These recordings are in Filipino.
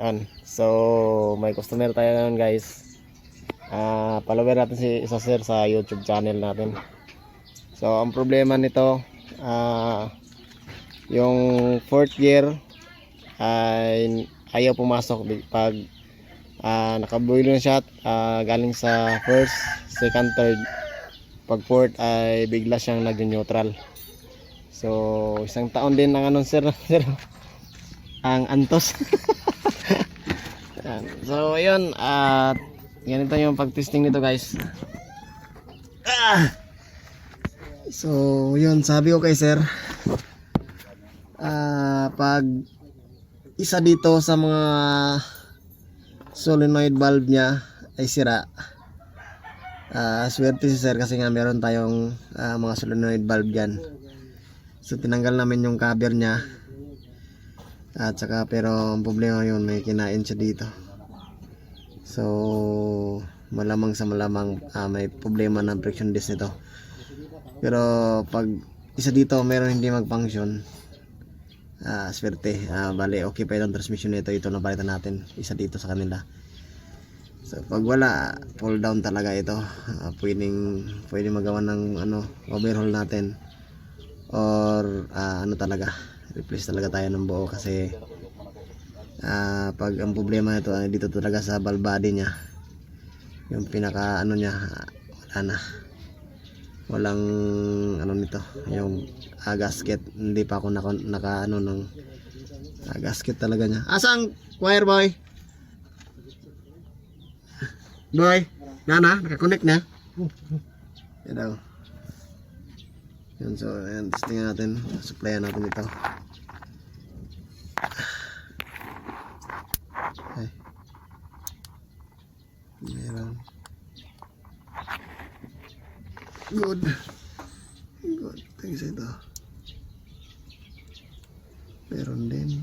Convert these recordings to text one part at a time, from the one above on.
Yan. So, may customer tayo ngayon guys. Follower natin si isa sir sa YouTube channel natin. So, ang problema nito, yung fourth gear ay ayaw pumasok pag nakabuelo na siya, galing sa first, second, third. Pag fourth ay bigla siyang nag-neutral. So, isang taon din ang anong sir, sir ang antos. Yan. So, ayun, ganito yung pag-testing nito guys. So, yun, sabi ko kay sir, pag isa dito sa mga solenoid valve niya ay sira, swerte si sir kasi nga meron tayong mga solenoid valve dyan. So, tinanggal namin yung cover niya. At saka pero ang problema yun, may kinain siya dito. So malamang sa malamang may problema ng friction disc nito. Pero pag isa dito meron hindi mag-function, swerte. Bale okay pa yung transmission nito. Ito na palitan natin, isa dito sa kanila. So pag wala, pull down talaga ito. Pwedeng magawa ng overhaul natin, or talaga, replace talaga tayo ng buo kasi pag ang problema nito ay dito talaga sa valve body nya, yung pinaka niya, wala na, walang nito, yung gasket. Hindi pa ako naka ng gasket talaga nya. Asang wire boy? Boy, nana, naka-connect na. Yan daw. Yan, so ayan, testing natin, supplyan natin ito. Ay, meron. Good, thanks ito. Meron din.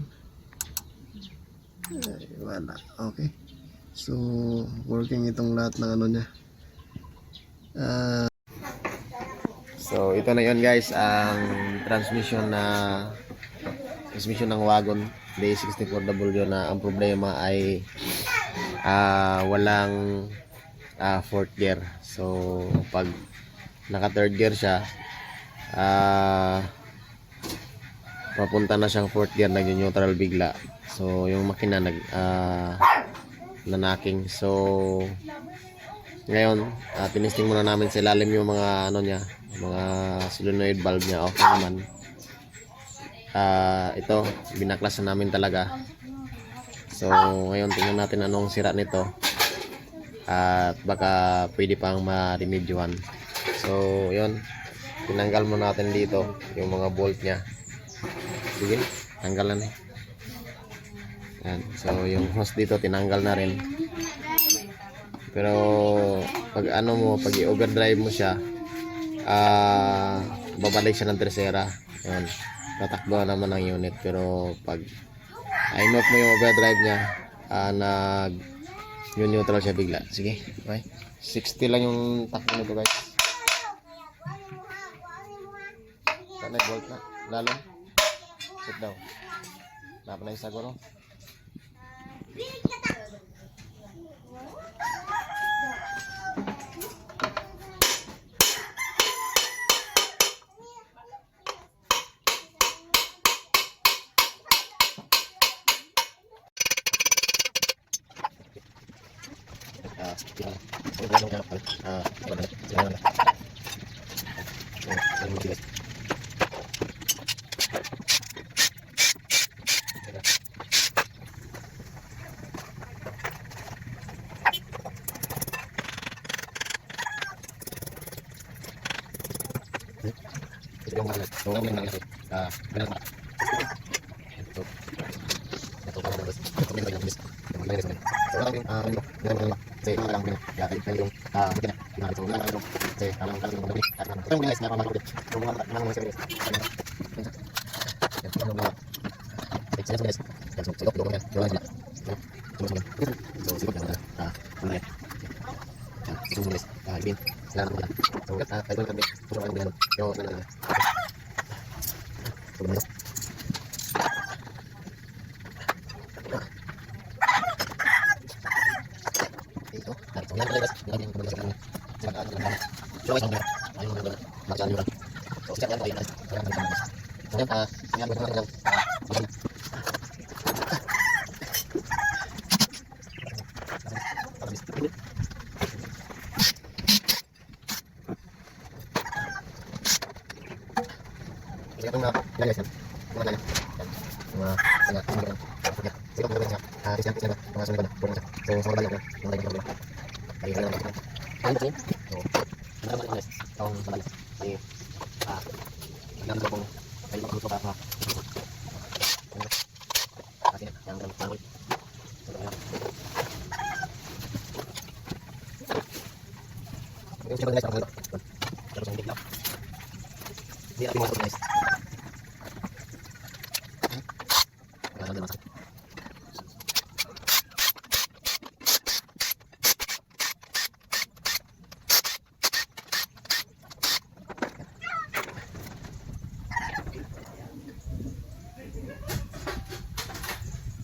Ay, wala, okay. So working itong lahat ng niya. So ito na yun guys, ang transmission ng wagon D64W, na ang problema ay walang fourth gear. So pag naka third gear siya, papunta na siyang fourth gear, nag-neutral bigla. So yung makina nanaking. So ngayon tinisting muna namin sa ilalim yung mga niya, mga solenoid valve niya. Okay naman. Ito binaklas na namin talaga. So ngayon tingnan natin anong sira nito, at baka pwede pang ma-remedyohan. So yun, tinanggal muna natin dito yung mga bolt niya. Sige, tanggalan eh. Yan. So yung hose dito tinanggal na rin. Pero pag pag i-overdrive mo siya, babalik siya ng tercera. Yan. Tatakbo naman ang unit. Pero pag i-off mo yung overdrive niya, nag-neutral siya bigla. Sige, okay. 60 lang yung takbo nito guys. Sana bolt na. Lalo. Sit down. Dapat na yung saguro.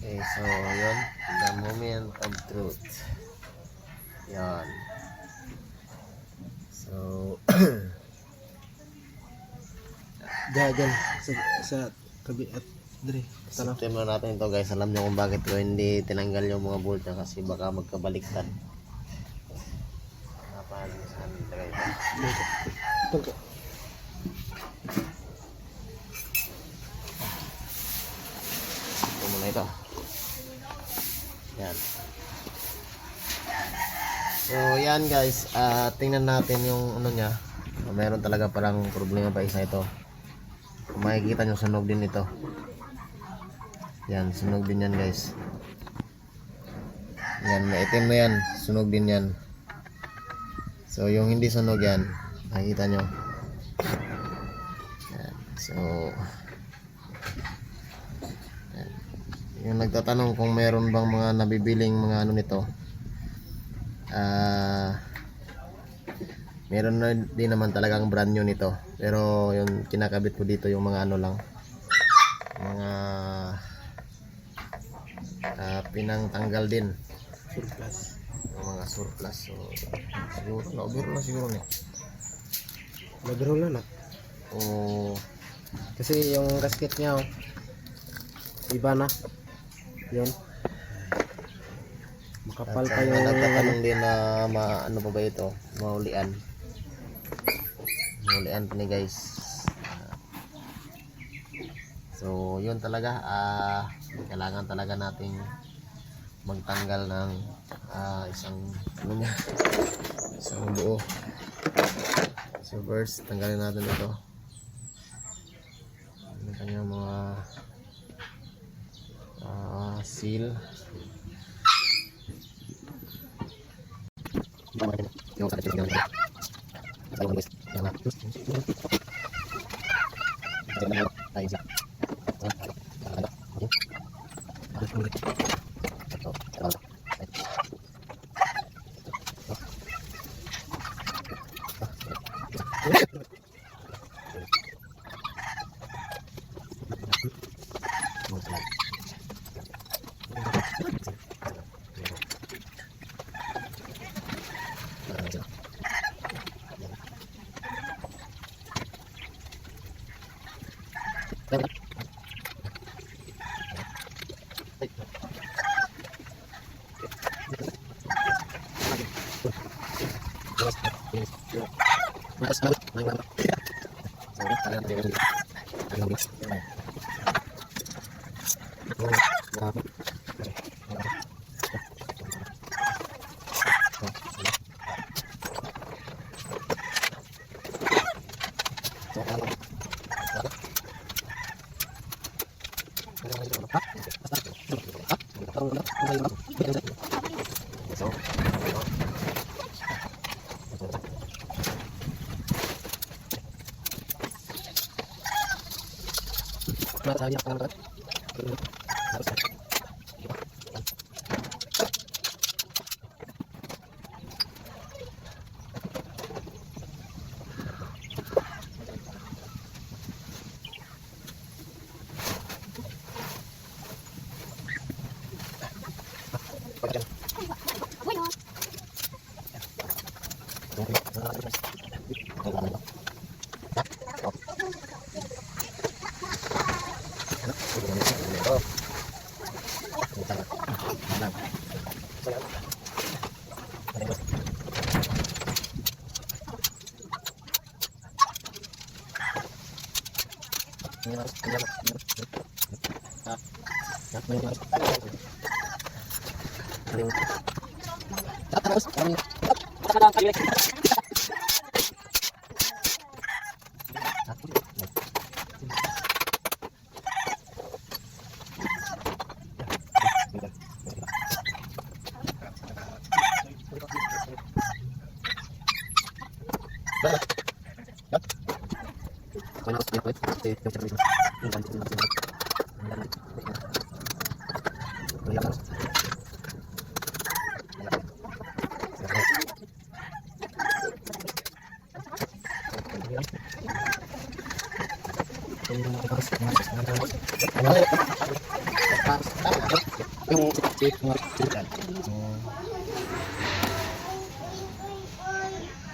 Okay, so yun, the moment of truth. Yan. So, Dyan, sa kabi at dire. Tanaw. System na natin ito guys. Alam nyo kung bakit ko hindi tinanggal yung mga bolt niya kasi baka magkabaliktad. Saan talaga ito? Tungko. Ito muna ito. Yan. So yan guys. Tingnan natin yung ano niya. Meron talaga parang problema pa isa ito. Kung makikita nyo, sunog din ito. Yan, sunog din yan guys. Yan, maitim na yan. Sunog din yan. So, yung hindi sunog yan, makikita nyo. Yan. So, yan. Yung nagtatanong kung meron bang mga nabibiling mga ano nito. Meron na din naman talagang brand new nito. Pero yung kinakabit ko dito yung mga ano lang. Mga pinangtanggal din. Surplus. Yung mga surplus. So, siguro, na-over na siguro niya. Nagro na na. O, Kasi yung gasket niya, oh, iba na. Yun. Makapal pa yung nagtatanong din na ano pa ba ito? Maulian. Maulian pa ni guys. So, yun talaga. Kailangan talaga nating magtanggal ng isang ano niya, isang buo. So first tanggalin natin ito, ano kanyang mga seal.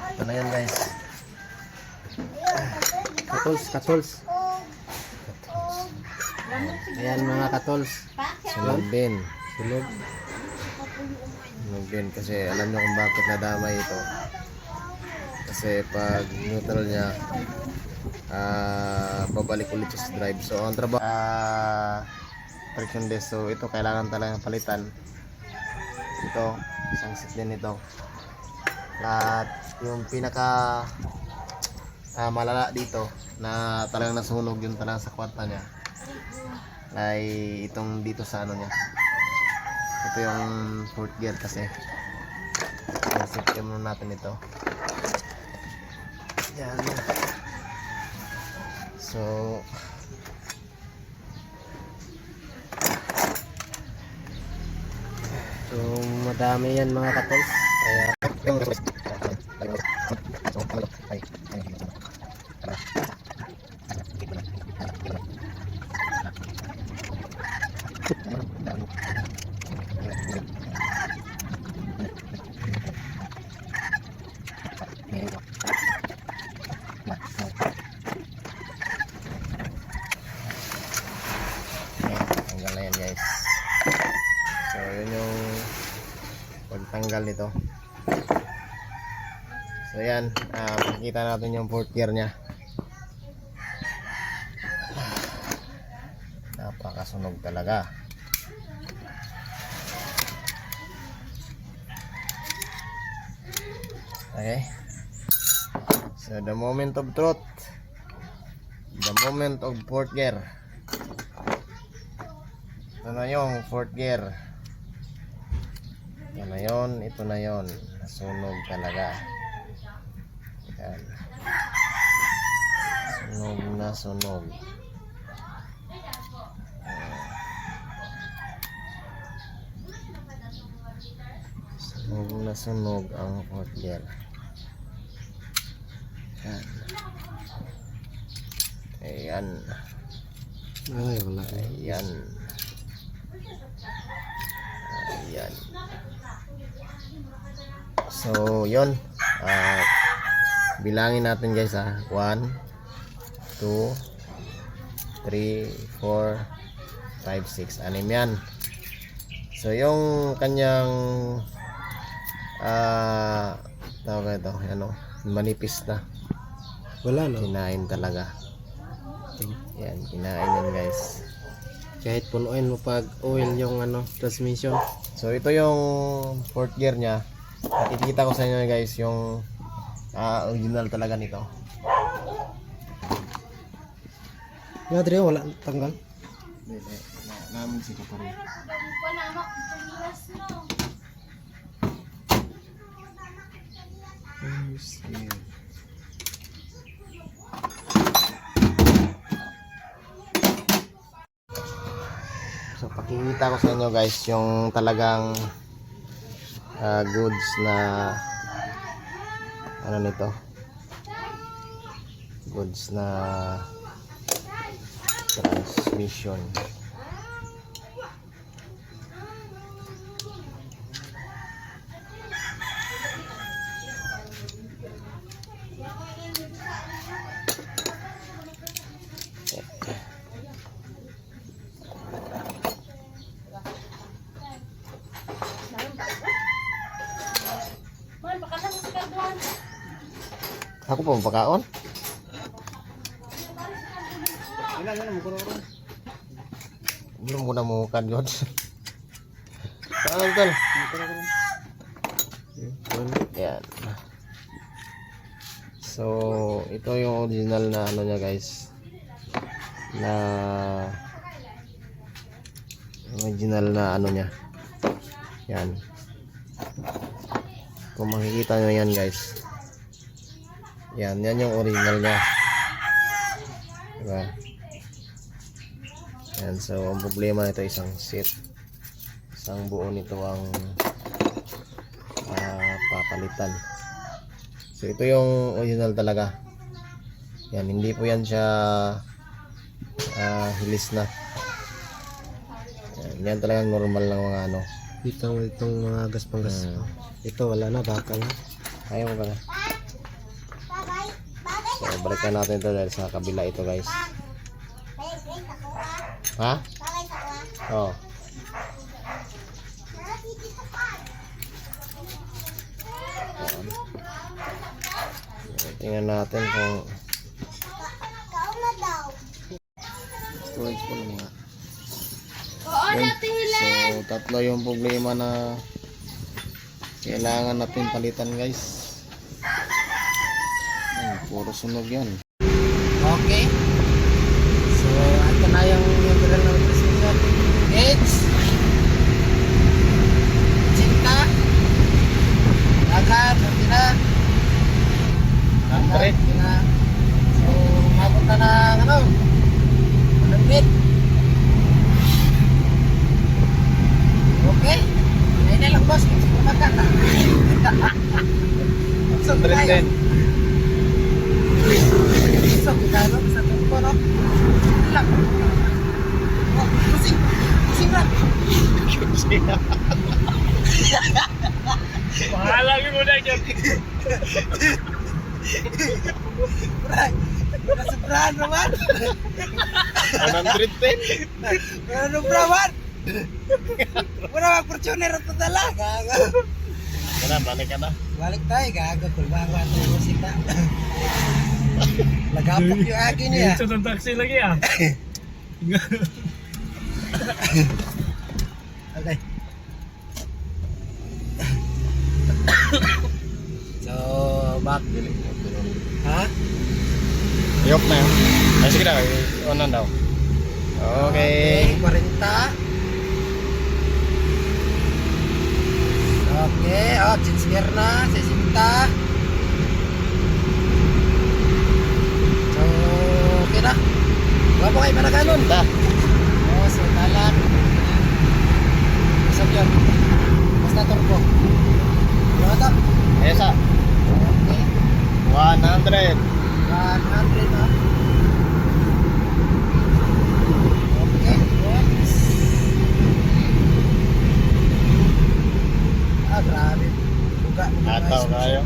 Ito na yan guys. Katols. Ayan mga katols. Sunog din. Sunog. Sunog din kasi alam nyo kung bakit nadamay ito. Kasi pag neutral niya, babalik ulit sa drive. So ang trabaho, friction disc. So ito kailangan talagang palitan. Ito, isang set din ito. At yung pinaka malala dito na talagang nasunog yun talagang sa kwarta niya ay itong dito sa ano niya. Ito yung fourth gear kasi. Set muna natin ito. Yan. So madami yan mga katols. Kaya tanggal na yan guys. So yun yung pagtanggal nito. So yan, makikita natin yung fourth gear nya. Napakasunog talaga. Okay. So the moment of truth, the moment of fourth gear. Ito na yung fourth gear. Ito na yon, ito na yon. Nasunog talaga. Yan. Sunog na sunog. Sunog na sunog ang fourth gear. Yan. Ayan. ay wala. Ayan. Ayan. So, yun. Bilangin natin guys ha. 1, 2, 3, 4, 5, 6. Anim yan. So, yung kanyang tawag ito. Ano, manipis na. Wala no. Kinain talaga. Yan, kinain yan guys. Kahit punuin mo pag oil yung ano, transmission. So ito yung fourth gear nya. Nakikita ko sa inyo guys yung original talaga nito. Nga dre wala tanggal. Hindi, namin si Kapari. So pakikita ko sa inyo guys yung talagang goods na ano nito, goods na transmission. Ako pa mapakaon. Ilan mo kurang. Belum muna mo kadyot. Saan tol? Yan. So, ito yung original na ano niya guys. Na original na ano niya. Yan. Kung makikita nyo yan guys. Yan yung original niya. Diba? Yan, so ang problema nito isang set. Isang buo nito ang papalitan. So ito yung original talaga. Yan, hindi po yan siya hilis na. Yan talagang normal ng mga ano. Itong mga gaspang-gas. Ito wala na, bakal na. Ayaw mo ba na? So balikan natin ito dahil sa kabila ito guys. Ha? Oo. Tingnan natin kung storage po lang nga. So tatlo yung problema na kailangan natin palitan guys. Puro sunog yan. Okay. So, ito na yung bilang ng transmission. Gauge. Cinta. Agad. Okay na. Andre. Okay na. So, mabot na ng ano. Malambit. Okay. Ngayon na lang boss. Kung sino magkata. So, tayo. So, kita no? Sa tempo, no? Lang. Oh, pusing. Pusing lang. Mahalagi mo na dyan. Bray, nasubrahan naman. 110. Ano brawan? Wala mag-fortuner ito tala. Gaga. Wala, balik ka na. Balik tayo, gaga. Kulbawa ito yung musika. Lagapok yung agi niya. Ito ng taxi lagi ah. Okay. So, back. Ha? Yok na yun. Ay, sige na. Onan daw. Okay. 40. Okay, oh, chinsger na, 60. So, okay na. Wala po kayo managanon. Da. Oh, so, talan. Isang yun. Basta turbo. Wala ito. Esa. Okay. 100. 100 na. Okay, next. Grabe. Buga. Ataw kayo.